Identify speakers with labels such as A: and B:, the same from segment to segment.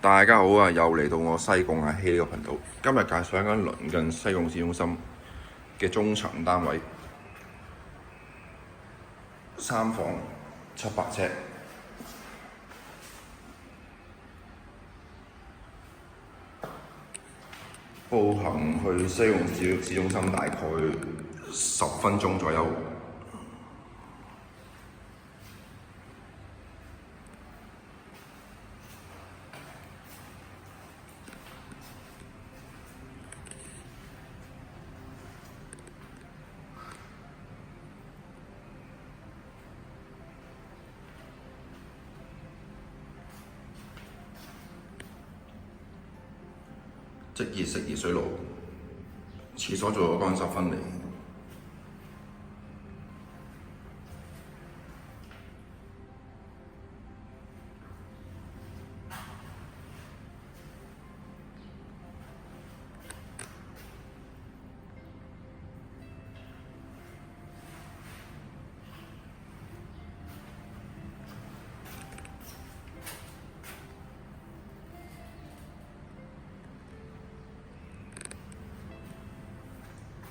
A: 大家好啊！又嚟到我西貢阿希呢個頻道。今日介紹一間鄰近西貢市中心嘅中層單位，3房700尺，步行去西貢市中心大概10分鐘左右。即熱式熱水爐，廁所做咗乾濕分離。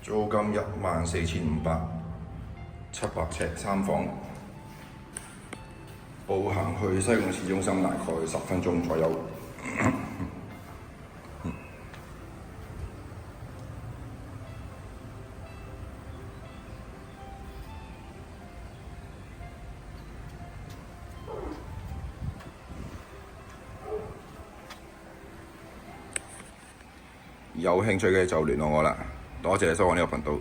A: 租金14,500，700尺3房，步行去西貢市中心大概10分鐘左右。有興趣嘅就聯絡我啦，多謝收看呢個頻道。